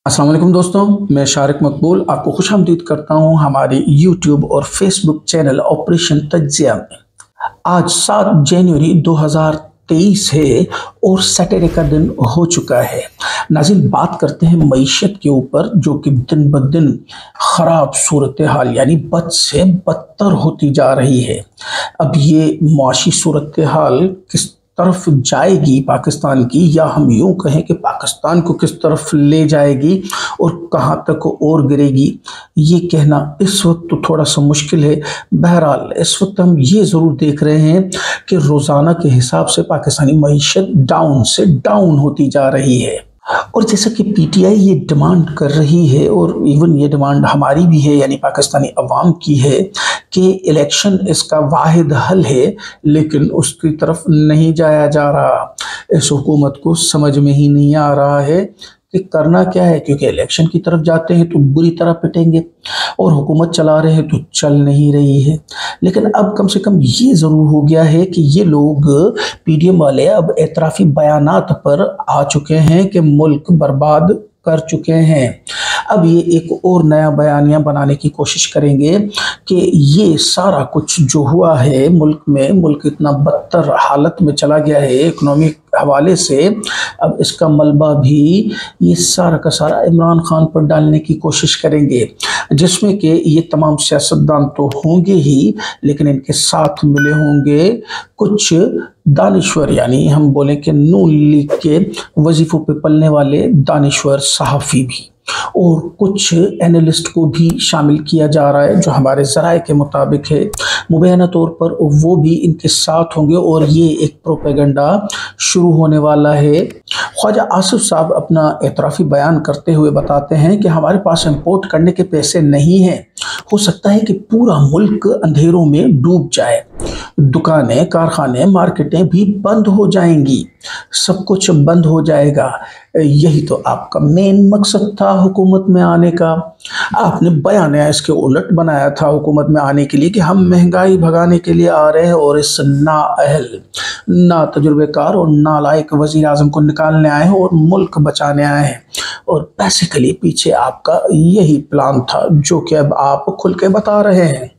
अस्सलाम वालेकुम दोस्तों, मैं शारिक मकबूल आपको खुशामदीद करता हूं हमारे यूट्यूब और फेसबुक चैनल ऑपरेशन तज्जिया में। आज 7 जनवरी 2023 है और सैटरडे का दिन हो चुका है। नाज़रीन, बात करते हैं मईशत के ऊपर जो कि दिन ब दिन ख़राब सूरत हाल यानी बद से बदतर होती जा रही है। अब ये मुआशी सूरत हाल किस तरफ जाएगी पाकिस्तान की, या हम यूं कहें कि पाकिस्तान को किस तरफ ले जाएगी और कहां तक और गिरेगी, ये कहना इस वक्त तो थोड़ा सा मुश्किल है। बहरहाल इस वक्त हम ये ज़रूर देख रहे हैं कि रोज़ाना के हिसाब से पाकिस्तानी मईशत डाउन से डाउन होती जा रही है। और जैसा कि पीटीआई ये डिमांड कर रही है और इवन ये डिमांड हमारी भी है यानी पाकिस्तानी अवाम की है कि इलेक्शन इसका वाहिद हल है, लेकिन उसकी तरफ नहीं जाया जा रहा। इस हुकूमत को समझ में ही नहीं आ रहा है कि करना क्या है, क्योंकि इलेक्शन की तरफ जाते हैं तो बुरी तरह पिटेंगे और हुकूमत चला रहे हैं तो चल नहीं रही है। लेकिन अब कम से कम ये ज़रूर हो गया है कि ये लोग पीडीएम वाले अब एतराफ़ी बयानात पर आ चुके हैं कि मुल्क बर्बाद कर चुके हैं। अब ये एक और नया बयानिया बनाने की कोशिश करेंगे कि ये सारा कुछ जो हुआ है मुल्क में, मुल्क इतना बदतर हालत में चला गया है इकोनॉमिक हवाले से, अब इसका मलबा भी ये सारा का सारा इमरान खान पर डालने की कोशिश करेंगे, जिसमें कि ये तमाम सियासतदान तो होंगे ही, लेकिन इनके साथ मिले होंगे कुछ दानिश्वर, यानी हम बोलें कि नून लीग के वजीफों पे पलने वाले दानिश्वर सहाफ़ी भी, और कुछ एनालिस्ट को भी शामिल किया जा रहा है जो हमारे ज़राए के मुताबिक है। मुबैना तौर पर वो भी इनके साथ होंगे और ये एक प्रोपेगेंडा शुरू होने वाला है। ख्वाजा आसिफ साहब अपना एतराफ़ी बयान करते हुए बताते हैं कि हमारे पास इंपोर्ट करने के पैसे नहीं हैं, हो सकता है कि पूरा मुल्क अंधेरों में डूब जाए, दुकानें, कारखाने, मार्केटें भी बंद हो जाएंगी, सब कुछ बंद हो जाएगा। यही तो आपका मेन मकसद था हुकूमत में आने का। आपने बयान इसके उलट बनाया था हुकूमत में आने के लिए कि हम महंगाई भगाने के लिए आ रहे हैं और इस नाअहल, ना तजुर्बेकार और नालायक वज़ीर आज़म को निकालने आए हैं और मुल्क बचाने आए हैं। और बेसिकली पीछे आपका यही प्लान था जो कि अब आप खुल के बता रहे हैं।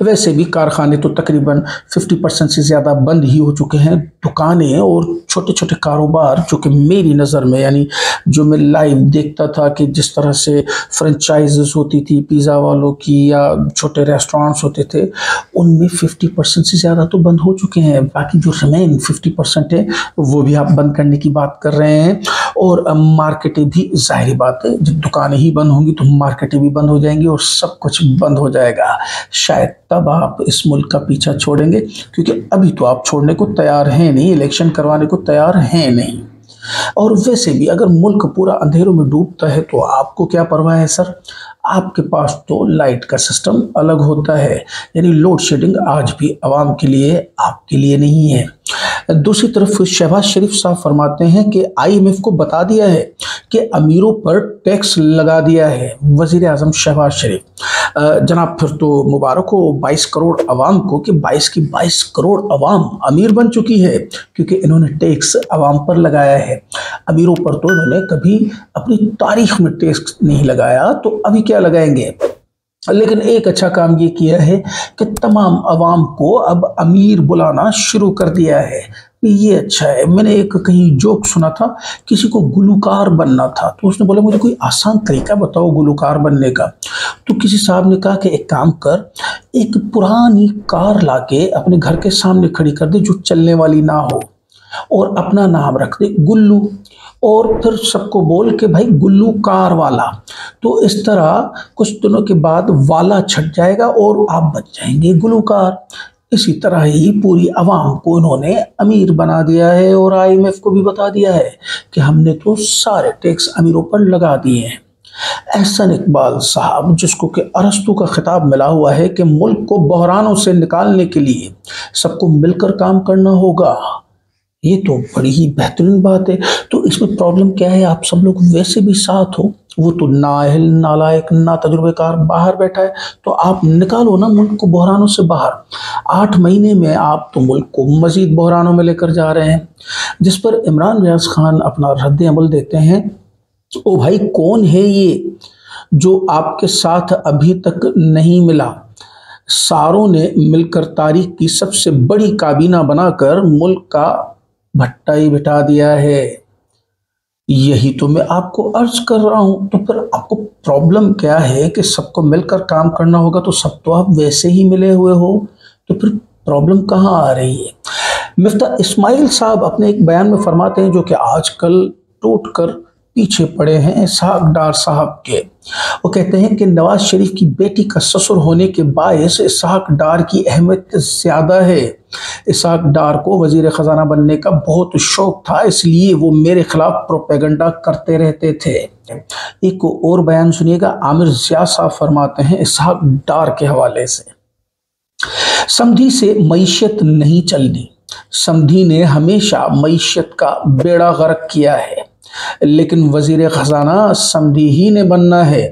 वैसे भी कारखाने तो तकरीबन 50% से ज़्यादा बंद ही हो चुके हैं। दुकानें और छोटे छोटे कारोबार जो कि मेरी नज़र में, यानी जो मैं लाइव देखता था कि जिस तरह से फ्रेंचाइजेस होती थी पिज़्ज़ा वालों की या छोटे रेस्टोरेंट्स होते थे, उनमें 50% से ज़्यादा तो बंद हो चुके हैं। बाकी जो रिमेन 50% है वो भी आप बंद करने की बात कर रहे हैं। और मार्केटें भी, जाहिर बात है जब दुकानें ही बंद होंगी तो मार्केटें भी बंद हो जाएंगी और सब कुछ बंद हो जाएगा। शायद तब आप इस मुल्क का पीछा छोड़ेंगे, क्योंकि अभी तो आप छोड़ने को तैयार हैं नहीं, इलेक्शन करवाने को तैयार हैं नहीं। और वैसे भी अगर मुल्क पूरा अंधेरों में डूबता है तो आपको क्या परवाह है सर? आपके पास तो लाइट का सिस्टम अलग होता है, यानी लोड शेडिंग आज भी आवाम के लिए, आपके लिए नहीं है। दूसरी तरफ शहबाज शरीफ साहब फरमाते हैं कि आईएमएफ को बता दिया है कि अमीरों पर टैक्स लगा दिया है वज़ीर आज़म शहबाज शरीफ। जनाब, फिर तो मुबारक हो 22 करोड़ अवाम को कि 22 की 22 करोड़ अवाम अमीर बन चुकी है, क्योंकि इन्होंने टैक्स अवाम पर लगाया है। अमीरों पर तो इन्होंने कभी अपनी तारीख में टैक्स नहीं लगाया, तो अभी क्या लगाएंगे? लेकिन एक अच्छा काम ये किया है कि तमाम अवाम को अब अमीर बुलाना शुरू कर दिया है। ये अच्छा है। मैंने एक कहीं जोक सुना था, किसी को गुलूकार बनना था तो उसने बोला मुझे कोई आसान तरीका बताओ गुलूकार बनने का। तो किसी साहब ने कहा कि एक काम कर, एक पुरानी कार लाके अपने घर के सामने खड़ी कर दे जो चलने वाली ना हो, और अपना नाम रख दे गुल्लू, और फिर सबको बोल के भाई गुल्लू कार वाला। तो इस तरह कुछ दिनों के बाद वाला छट जाएगा और आप बच जाएंगे गुलूकार। इसी तरह ही पूरी आवाम को इन्होंने अमीर बना दिया है और आईएमएफ को भी बता दिया है कि हमने तो सारे टैक्स अमीरों पर लगा दिए हैं। एहसन इकबाल साहब, जिसको कि अरस्तू का खिताब मिला हुआ है कि मुल्क को बहरानों से निकालने के लिए सबको मिलकर काम करना होगा, ये तो बड़ी ही बेहतरीन बात है। तो इसमें प्रॉब्लम क्या है? आप सब लोग वैसे भी साथ हो, वो तो नाअहल, नालायक, ना तजुर्बेकार बाहर बैठा है, तो आप निकालो ना मुल्क को बहरानों से बाहर। 8 महीने में आप तो मुल्क को मजीद बहरानों में लेकर जा रहे हैं, जिस पर इमरान रियाज खान अपना रद्द अमल देते हैं ओ भाई, कौन है ये जो आपके साथ अभी तक नहीं मिला? सारों ने मिलकर तारीख की सबसे बड़ी काबीना बनाकर मुल्क का भट्टा ही बिठा दिया है। यही तो मैं आपको अर्ज कर रहा हूं। तो फिर आपको प्रॉब्लम क्या है कि सबको मिलकर काम करना होगा, तो सब तो आप वैसे ही मिले हुए हो, तो फिर प्रॉब्लम कहाँ आ रही है? मिफ्ता इस्माइल साहब अपने एक बयान में फरमाते हैं, जो कि आजकल टूट कर पीछे पड़े हैं इसहाक डार साहब के। वो कहते हैं कि नवाज शरीफ की बेटी का ससुर होने के बायस इसहाक डार की अहमियत ज्यादा है। इसहाक डार को वजीर खजाना बनने का बहुत शौक था, इसलिए वो मेरे खिलाफ प्रोपेगेंडा करते रहते थे। एक और बयान सुनिएगा, आमिर जिया साहब फरमाते हैं इसहाक डार के हवाले से, समधी से मईशत नहीं चलनी। समधी ने हमेशा मईशत का बेड़ा गर्क किया है, लेकिन वजीर खजाना समधी ही ने बनना है,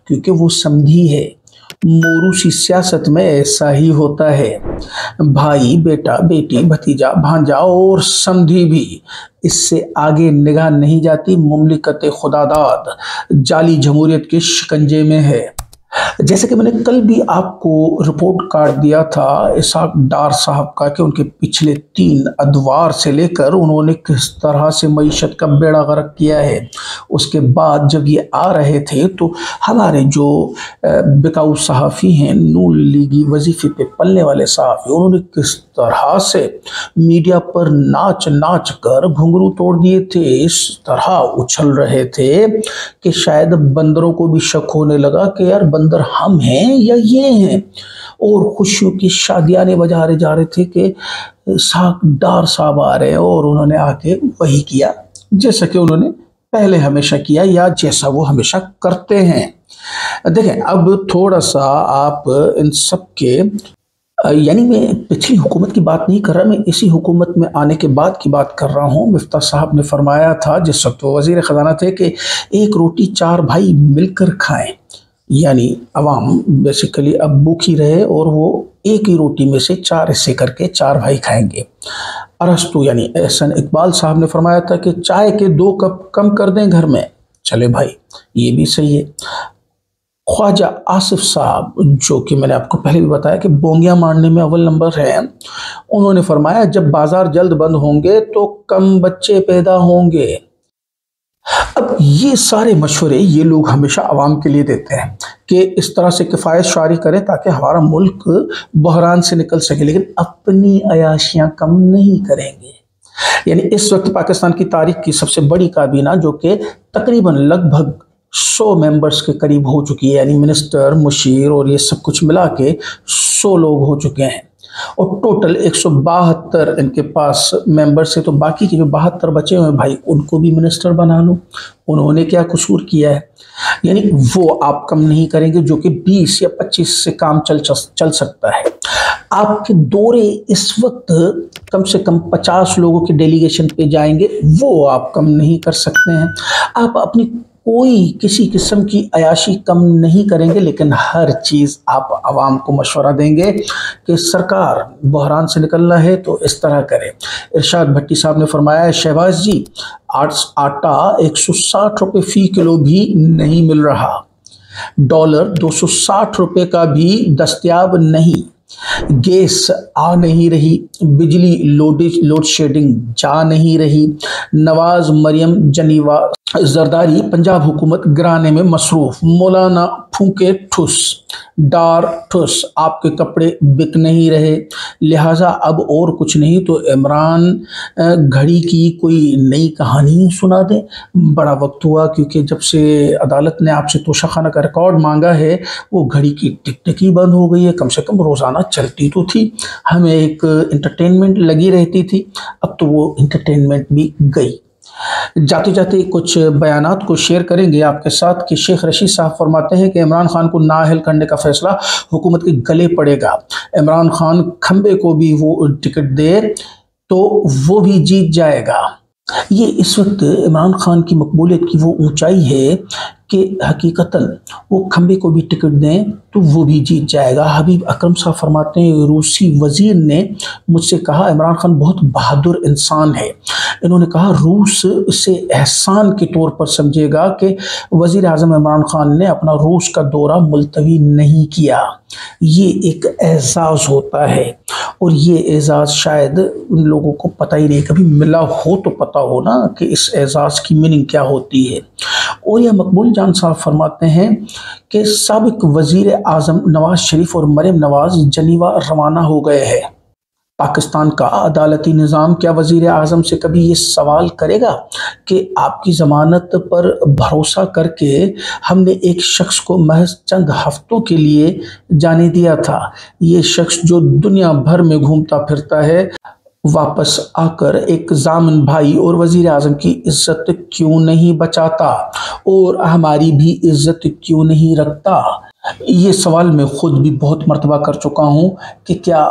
क्योंकि वो समधी है। मोरूसी सियासत में ऐसा ही होता है। भाई, बेटा, बेटी, भतीजा, भांजा और समधी भी, इससे आगे निगाह नहीं जाती। मुमलिकत खुदादाद जाली जमहूरियत के शिकंजे में है। जैसे कि मैंने कल भी आपको रिपोर्ट कार्ड दिया था इसहाक डार साहब का, कि उनके पिछले 3 अदवार से लेकर उन्होंने किस तरह से मईशत का बेड़ा गर्क किया है। उसके बाद जब ये आ रहे थे तो हमारे जो बिकाऊ सहाफ़ी हैं, नून लीगी वजीफे पे पलने वाले सहाफ़ी, उन्होंने किस तरह से मीडिया पर नाच नाच कर घुंघरू तोड़ दिए थे। इस तरह उछल रहे थे कि शायद बंदरों को भी शक होने लगा कि यार बंदर हम हैं या ये हैं। और खुशियों की शादियाने बजा रहे जा रहे थे कि इसहाक डार साहब आ रहे हैं, और उन्होंने आके वही किया जैसा कि उन्होंने पहले हमेशा किया, या जैसा वो हमेशा करते हैं। देखें, अब थोड़ा सा आप इन सब के, यानी मैं पिछली हुकूमत की बात नहीं कर रहा, मैं इसी हुकूमत में आने के बाद की बात कर रहा हूँ। मिफ्ता साहब ने फरमाया था जिस वक्त वो वजीर खजाना थे कि एक रोटी 4 भाई मिलकर खाएं, यानी अवाम बेसिकली अब भूखी रहे और वो एक ही रोटी में से 4 हिस्से करके 4 भाई खाएंगे। अरस्तु यानी एहसन इकबाल साहब ने फरमाया था कि चाय के 2 कप कम कर दें घर में। चले भाई, ये भी सही है। ख्वाजा आसिफ साहब, जो कि मैंने आपको पहले भी बताया कि बोंगियां मारने में अव्वल नंबर है, उन्होंने फरमाया जब बाजार जल्द बंद होंगे तो कम बच्चे पैदा होंगे। अब ये सारे मशवरे ये लोग हमेशा आवाम के लिए देते हैं कि इस तरह से किफ़ायत शारी करें ताकि हमारा मुल्क बहरान से निकल सके, लेकिन अपनी अयाशियां कम नहीं करेंगे। यानी इस वक्त पाकिस्तान की तारीख की सबसे बड़ी काबीना, जो कि तकरीबन लगभग 100 मेंबर्स के करीब हो चुकी है, यानी मिनिस्टर, मुशीर और ये सब कुछ मिला के 100 लोग हो चुके हैं, और टोटल 172 इनके पास मेंबर्स है। तो बाकी के जो 72 बचे हुए हैं भाई, उनको भी मिनिस्टर बना लो। उन्होंने क्या कसूर किया है? यानी वो आप कम नहीं करेंगे, जो कि 20 या 25 से काम चल सकता है। आपके दौरे इस वक्त कम से कम 50 लोगों के डेलीगेशन पे जाएंगे, वो आप कम नहीं कर सकते हैं। आप अपनी कोई किसी किस्म की अयाशी कम नहीं करेंगे, लेकिन हर चीज़ आप आवाम को मशवरा देंगे कि सरकार बहरान से निकलना है तो इस तरह करें। इरशाद भट्टी साहब ने फरमाया, शहबाज जी, आटा 160 रुपये फ़ी किलो भी नहीं मिल रहा, डॉलर 260 रुपये का भी दस्तयाब नहीं, गैस आ नहीं रही, बिजली लोड शेडिंग जा नहीं रही। नवाज मरियम जनीवा जरदारी पंजाब हुकूमत गिराने में मसरूफ, मौलाना फूके ठुस, डार ठुस, आपके कपड़े बिक नहीं रहे, लिहाजा अब और कुछ नहीं तो इमरान घड़ी की कोई नई कहानी सुना दें। बड़ा वक्त हुआ, क्योंकि जब से अदालत ने आपसे तोशाखाना का रिकॉर्ड मांगा है, वो घड़ी की टिक टिक ही बंद हो गई है। कम से कम रोज़ाना चलती तो थी, हमें एक इंटरटेनमेंट लगी रहती थी, अब तो वो इंटरटेनमेंट भी गई। जाते जाते कुछ बयानात को शेयर करेंगे आपके साथ कि शेख रशीद साहब फरमाते हैं कि इमरान खान को नाअहल करने का फैसला हुकूमत के गले पड़ेगा। इमरान खान खंबे को भी वो टिकट दे तो वो भी जीत जाएगा। ये इस वक्त इमरान खान की मकबूलियत की वो ऊंचाई है कि हकीकतन वो खंबे को भी टिकट दें तो वो भी जीत जाएगा। हबीब अकरम साहब फरमाते हैं, रूसी वजीर ने मुझसे कहा इमरान खान बहुत बहादुर इंसान है। इन्होंने कहा रूस इसे एहसान के तौर पर समझेगा कि वजीर आज़म इमरान खान ने अपना रूस का दौरा मुलतवी नहीं किया। ये एक एजाज़ होता है और ये एजाज़ शायद उन लोगों को पता ही नहीं, कभी मिला हो तो पता हो ना कि इस एजाज़ की मीनिंग क्या होती है। और यह मकबूल जान साहब फरमाते हैं कि साबिक वजीर आज़म नवाज शरीफ और मरियम नवाज जनीवा रवाना हो गए हैं। पाकिस्तान का अदालती निज़ाम क्या वज़ीर आज़म से कभी ये सवाल करेगा कि आपकी ज़मानत पर भरोसा करके हमने एक शख्स को महज चंद हफ्तों के लिए जाने दिया था, ये शख्स जो दुनिया भर में घूमता फिरता है वापस आकर एक जामिन भाई और वज़ीर आज़म की इज्जत क्यों नहीं बचाता और हमारी भी इज्जत क्यों नहीं रखता। ये सवाल मैं खुद भी बहुत मर्तबा कर चुका हूँ कि क्या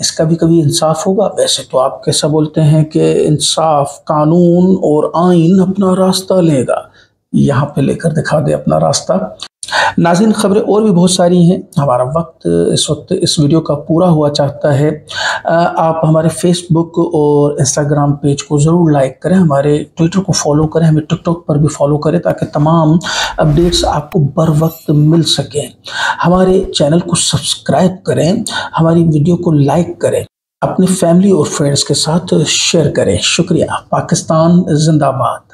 इसका भी कभी इंसाफ होगा। वैसे तो आप कैसा बोलते हैं कि इंसाफ, कानून और आइन अपना रास्ता लेगा, यहाँ पे लेकर दिखा दे अपना रास्ता। नाज़रीन, खबरें और भी बहुत सारी हैं, हमारा वक्त इस वक्त इस वीडियो का पूरा हुआ चाहता है। आप हमारे फेसबुक और इंस्टाग्राम पेज को ज़रूर लाइक करें, हमारे ट्विटर को फॉलो करें, हमें टिकटॉक पर भी फॉलो करें ताकि तमाम अपडेट्स आपको बर वक्त मिल सकें। हमारे चैनल को सब्सक्राइब करें, हमारी वीडियो को लाइक करें, अपनी फैमिली और फ्रेंड्स के साथ शेयर करें। शुक्रिया। पाकिस्तान जिंदाबाद।